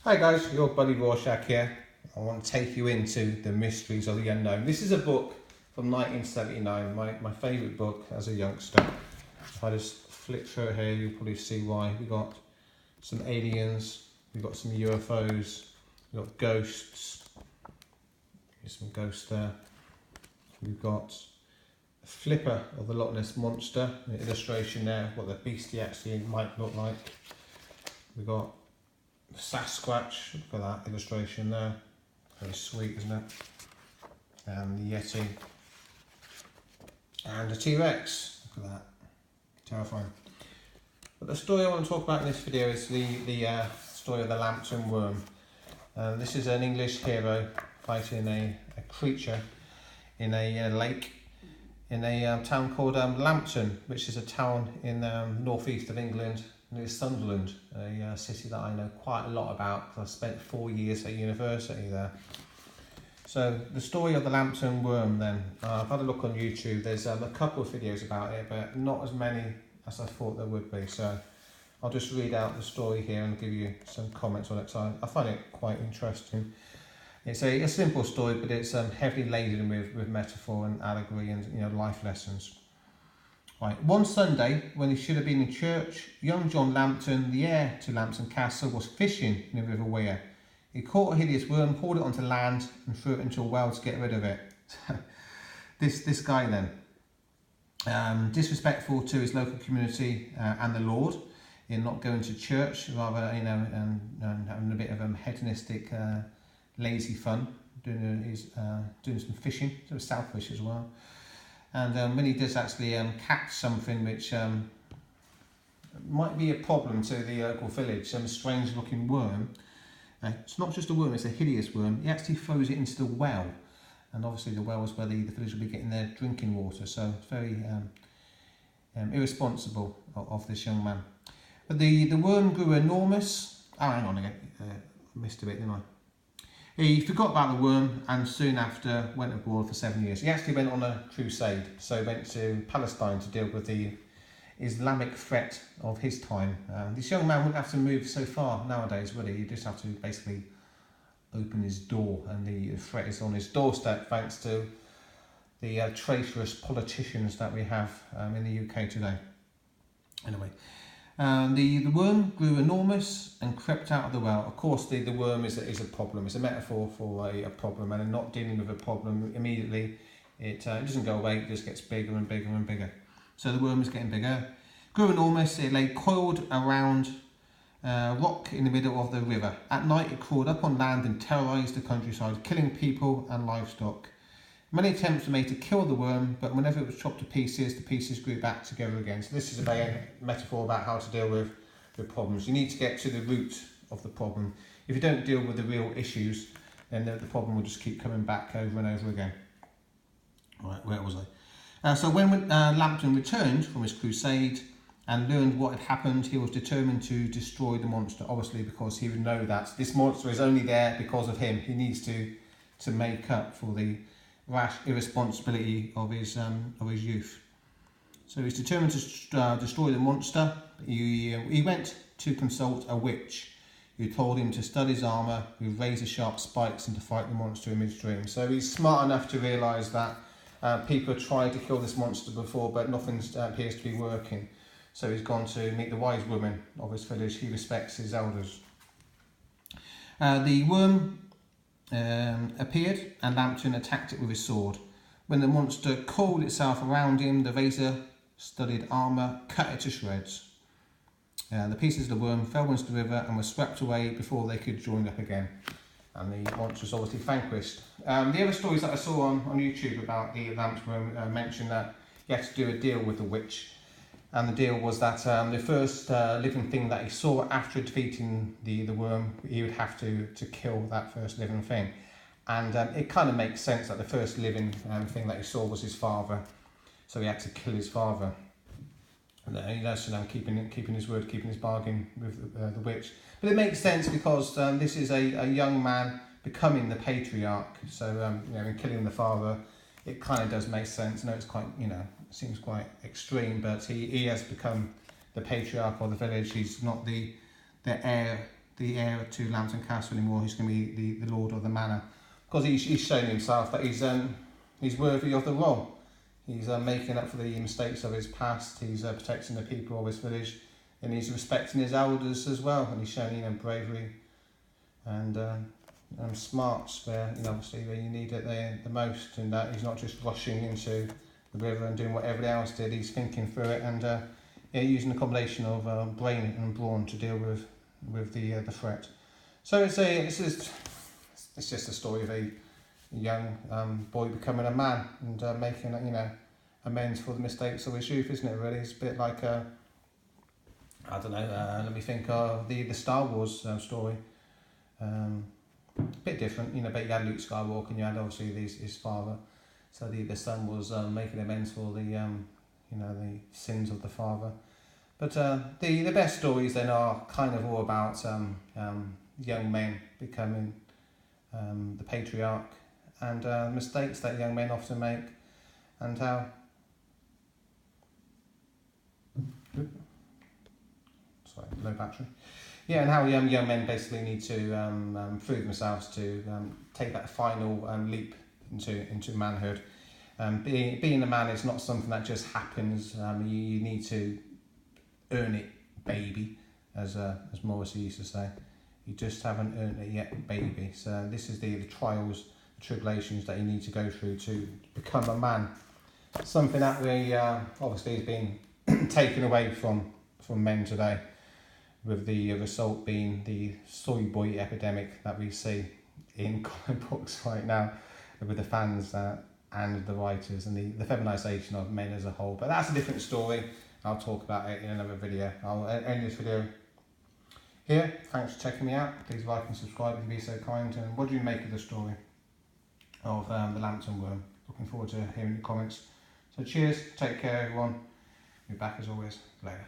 Hi guys, your buddy Rorschach here. I want to take you into the mysteries of the unknown. This is a book from 1979, my favourite book as a youngster. If I just flick through it here, you'll probably see why. We've got some aliens, we've got some UFOs, we've got ghosts. There's some ghosts there. We've got a flipper of the Loch Ness Monster, an illustration there of what the beastie actually might look like. We've got Sasquatch, look at that illustration there, very sweet, isn't it? And the Yeti, and the T-Rex, look at that, terrifying. But the story I want to talk about in this video is the story of the Lambton worm. This is an English hero fighting a creature in a lake in a town called Lambton, which is a town in northeast of England, near Sunderland, a city that I know quite a lot about because I spent 4 years at university there. So the story of the Lambton worm then, I've had a look on YouTube. There's a couple of videos about it, but not as many as I thought there would be. So I'll just read out the story here and give you some comments on it. So I find it quite interesting. It's a simple story, but it's heavily laden with metaphor and allegory and life lessons. Right. One Sunday, when he should have been in church, young John Lambton, the heir to Lambton Castle, was fishing in the River Wear. He caught a hideous worm, hauled it onto land and threw it into a well to get rid of it. This guy then, disrespectful to his local community and the Lord, in not going to church, rather and having a bit of hedonistic, lazy fun, doing some fishing, sort of selfish as well. And when he does actually catch something which might be a problem to the local village, some strange looking worm, it's not just a worm, it's a hideous worm, he actually throws it into the well. And obviously the well is where the village will be getting their drinking water, so it's very irresponsible of this young man. But the worm grew enormous. Oh, hang on again, I missed a bit, didn't I? He forgot about the worm and soon after went abroad for 7 years. He actually went on a crusade, so he went to Palestine to deal with the Islamic threat of his time. This young man wouldn't have to move so far nowadays, would he? He'd just have to basically open his door and the threat is on his doorstep thanks to the traitorous politicians that we have in the UK today. Anyway. The worm grew enormous and crept out of the well. Of course, the worm is a problem. It's a metaphor for a problem, and not dealing with a problem immediately, it doesn't go away. It just gets bigger and bigger and bigger. So the worm is getting bigger. Grew enormous. It lay coiled around rock in the middle of the river. At night, it crawled up on land and terrorised the countryside, killing people and livestock. Many attempts were made to kill the worm, but whenever it was chopped to pieces, the pieces grew back together again. So this is a metaphor about how to deal with problems. You need to get to the root of the problem. If you don't deal with the real issues, then the problem will just keep coming back over and over again. Right, where was I? So when Lambton returned from his crusade and learned what had happened, he was determined to destroy the monster, obviously because he would know that this monster is only there because of him. He needs to make up for the rash irresponsibility of his youth. So he's determined to destroy the monster. He went to consult a witch who told him to stud his armour with razor-sharp spikes and to fight the monster in his dream. So he's smart enough to realise that people have tried to kill this monster before, but nothing appears to be working. So he's gone to meet the wise woman of his village. He respects his elders. The worm appeared and Lambton attacked it with his sword. When the monster coiled itself around him, the razor-studded armour cut it to shreds. The pieces of the worm fell into the river and were swept away before they could join up again. And the monster was obviously vanquished. The other stories that I saw on YouTube about the Lambton worm mentioned that he had to do a deal with the witch. And the deal was that the first living thing that he saw after defeating the worm, he would have to kill that first living thing. And it kind of makes sense that the first living thing that he saw was his father. So he had to kill his father. And that's keeping his word, keeping his bargain with the witch. But it makes sense because this is a young man becoming the patriarch. So in killing the father, it kind of does make sense. I know it's quite, seems quite extreme, but he has become the patriarch of the village. He's not the heir the heir to Lambton Castle anymore. He's going to be the lord of the manor, because he's shown himself that he's worthy of the role. He's making up for the mistakes of his past. He's protecting the people of his village, and he's respecting his elders as well. And he's showing bravery and smarts where obviously where you need it the most, and that he's not just rushing into the river and doing what everybody else did. He's thinking through it and using a combination of brain and brawn to deal with the threat. So it's just a story of a young boy becoming a man and making amends for the mistakes of his youth, isn't it? Really, it's a bit like I don't know. Let me think of the Star Wars story. A bit different, but you had Luke Skywalker and you had obviously his father. So the son was making amends for the sins of the father. But the best stories then are kind of all about young men becoming the patriarch, and mistakes that young men often make, and how low battery. Yeah, and how young men basically need to prove themselves to take that final leap into manhood. Being a man is not something that just happens. You need to earn it, baby, as Morrissey used to say. You just haven't earned it yet, baby. So this is the trials, the tribulations that you need to go through to become a man. Something that we obviously has been taken away from men today, with the result being the soy boy epidemic that we see in comic books right now, with the fans and the writers and the feminisation of men as a whole. But that's a different story. I'll talk about it in another video. I'll end this video here. Thanks for checking me out. Please like and subscribe if you'd be so kind. And what do you make of the story of the Lambton worm? Looking forward to hearing your comments. So cheers, take care everyone. Be back as always later.